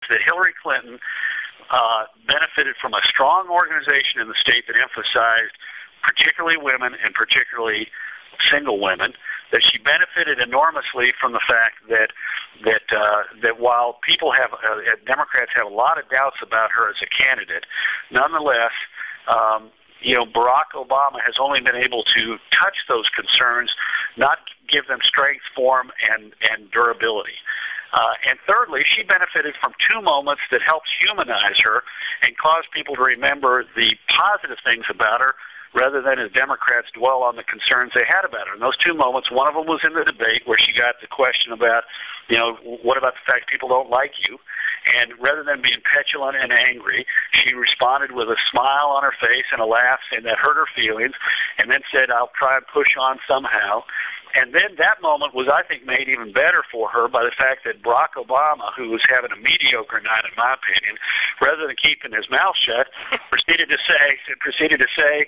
that Hillary Clinton benefited from a strong organization in the state that emphasized particularly women and particularly single women, that she benefited enormously from the fact that while people have Democrats have a lot of doubts about her as a candidate, nonetheless, Barack Obama has only been able to touch those concerns, not give them strength, form, and durability. And thirdly, she benefited from two moments that helped humanize her and cause people to remember the positive things about her, rather than as Democrats dwell on the concerns they had about her. And those two moments, one of them was in the debate where she got the question about, what about the fact people don't like you? And rather than being petulant and angry, she responded with a smile on her face and a laugh, and that hurt her feelings, and then said, I'll try and push on somehow. And then that moment was, I think, made even better for her by the fact that Barack Obama, who was having a mediocre night, in my opinion, rather than keeping his mouth shut, proceeded to say,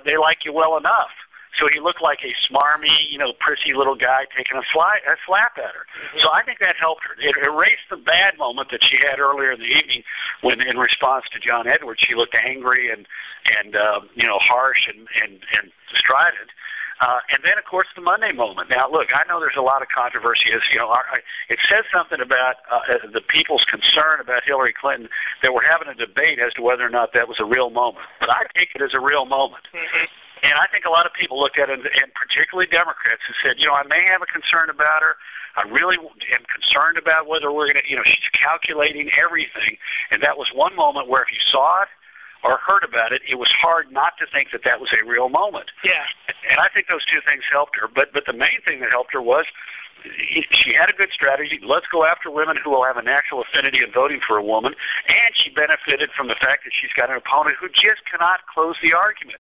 they like you well enough. So he looked like a smarmy, prissy little guy taking a slap at her. So I think that helped her. It erased the bad moment that she had earlier in the evening when, in response to John Edwards, she looked angry and harsh and strident. And then, of course, the Monday moment. Now, look, I know there's a lot of controversy. It says something about the people's concern about Hillary Clinton that we're having a debate as to whether or not that was a real moment. But I take it as a real moment. Mm-hmm. And I think a lot of people looked at it, and particularly Democrats, who said, I may have a concern about her. I really am concerned about whether we're going to, she's calculating everything. And that was one moment where if you saw it or heard about it, it was hard not to think that that was a real moment. Yeah. And I think those two things helped her. But the main thing that helped her was she had a good strategy. Let's go after women who will have a natural affinity in voting for a woman. And she benefited from the fact that she's got an opponent who just cannot close the argument.